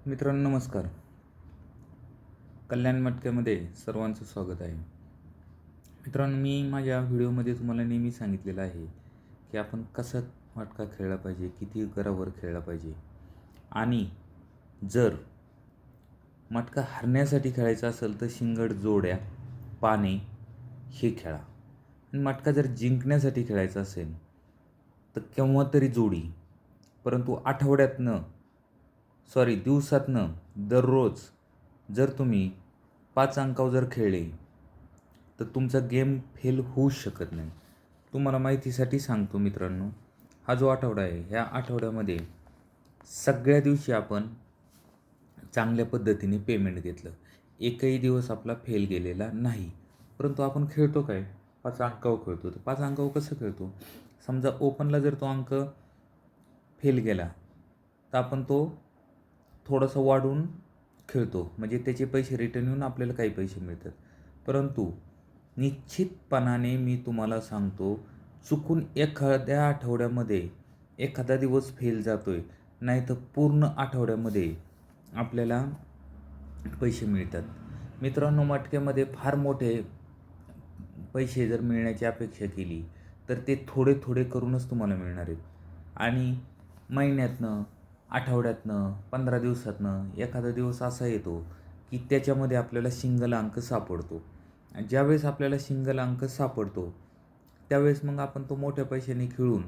मित्रांनो नमस्कार. कल्याण मटक्यामध्ये सर्वांचं स्वागत आहे. मित्रांनो, मी माझ्या व्हिडिओमध्ये तुम्हाला नेहमी सांगितलेलं आहे की आपण कसा मटका खेळला पाहिजे, किती गरावर खेळला पाहिजे आणि जर मटका हरण्यासाठी खेळायचा असेल तर शिंगड, जोड्या, पाने हे खेळा. आणि मटका जर जिंकण्यासाठी खेळायचा असेल तर केव्हा तरी जोडी, परंतु दिवसातनं दररोज जर तुम्ही 5 अंकावर जर खेळले तर तुमचा गेम फेल होऊच शकत नाही. तुम्हाला माहितीसाठी सांगतो मित्रांनो, हा जो आठवडा आहे ह्या आठवड्यामध्ये सगळ्या दिवशी आपण चांगल्या पद्धतीने पेमेंट घेतलं. एकही दिवस आपला फेल गेलेला नाही. परंतु आपण खेळतो काय? 5 अंकावर खेळतो. तर 5 अंकावर कसं खेळतो? समजा ओपनला जर तो अंक फेल गेला तर आपण तो थोडासा वाढवून खेळतो, म्हणजे त्याचे पैसे रिटर्न येऊन आपल्याला काही पैसे मिळतात. परंतु निश्चितपणाने मी तुम्हाला सांगतो, चुकून एखाद्या आठवड्यामध्ये एखादा दिवस फेल जातोय, नाहीतर पूर्ण आठवड्यामध्ये आपल्याला पैसे मिळतात. मित्रांनो, मटक्यामध्ये फार मोठे पैसे जर मिळण्याची अपेक्षा केली तर ते थोडे थोडे करूनच तुम्हाला मिळणार आहेत. आणि महिन्यातनं, आठवड्यातनं, 15 दिवसातनं एखादा दिवस असा येतो की त्याच्यामध्ये आपल्याला सिंगल अंक सापडतो. आणि ज्यावेळेस आपल्याला सिंगल अंक सापडतो त्यावेळेस मग आपण तो मोठ्या पैशाने खेळून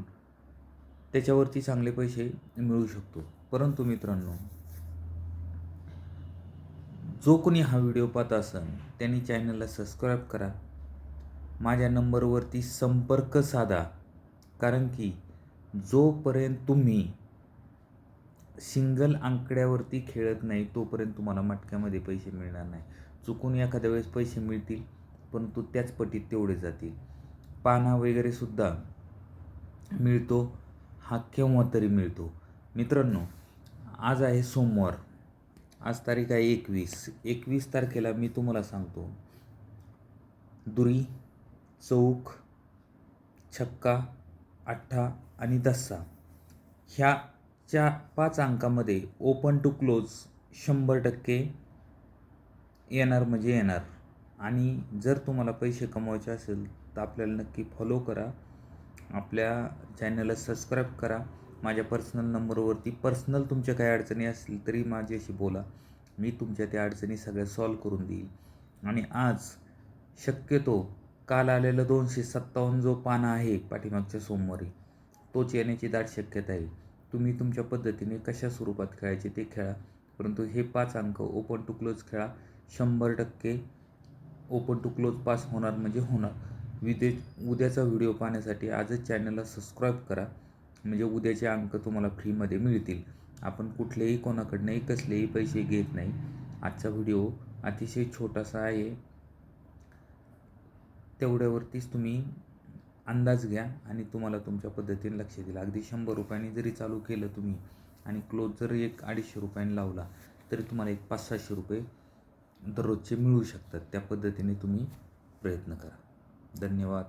त्याच्यावरती चांगले पैसे मिळवू शकतो. परंतु मित्रांनो, जो कोणी हा व्हिडिओ पाहत असेल त्यांनी चॅनलला सबस्क्राईब करा, माझ्या नंबरवरती संपर्क साधा. कारण की जोपर्यंत तुम्ही सिंगल आकड्यावरती खेळत नाही तोपर्यंत तुम्हाला मटक्यामध्ये पैसे मिळणार नाही. चुकून एखाद्या वेळेस पैसे मिळतील, परंतु त्याच पटीत तेवढे जातील. पाना वगैरे सुद्धा मिळतो, हा केव्हा तरी मिळतो. मित्रांनो, आज आहे सोमवार, आज तारीख आहे 21 तारखेला मी तुम्हाला सांगतो, दुरी, चौक, छक्का, अठ्ठा आणि दस्सा ह्या 5 अंकामध्ये ओपन टू क्लोज 100% येणार म्हणजे येणार. आणि जर तुम्हाला पैसे कमवायचे असेल तर आपल्याला नक्की फॉलो करा, आपल्या चॅनलला सबस्क्राईब करा. माझ्या पर्सनल नंबरवरती पर्सनल तुमच्या काही अडचणी असतील तरी माझ्याशी बोला, मी तुमच्या त्या अडचणी सगळ्या सॉल्व करून देईल. आणि आज शक्यतो काल आलेला 257 जो पाना आहे पाठीमागच्या सोमवारी, तोच येण्याची दाट शक्यता आहे. तुम्ही तुमच्या पद्धतीने कशा स्वरूपात खेळायचे ते खेळा, परंतु हे 5 अंक ओपन टू क्लोज खेळा. 100% ओपन टू क्लोज पास होणार म्हणजे होणार. उद्याचा व्हिडिओ पाहण्यासाठी आजच चॅनलला सबस्क्राईब करा, म्हणजे उद्याचे अंक तुम्हाला फ्रीमध्ये मिळतील. आपण कुठलेही कोणाकडनंही कसलेही पैसे घेत नाही. आजचा व्हिडिओ अतिशय छोटासा आहे, तेवढ्यावरतीच तुम्ही अंदाज घ्या आणि तुम्हाला तुमच्या पद्धतीने लक्ष दिलं. अगदी 100 रुपयांनी जरी चालू केलं तुम्ही आणि क्लोज जर 100-250 रुपयांनी लावला तरी तुम्हाला 500-600 रुपये दररोजचे मिळू शकतात. त्या पद्धतीने तुम्ही प्रयत्न करा. धन्यवाद.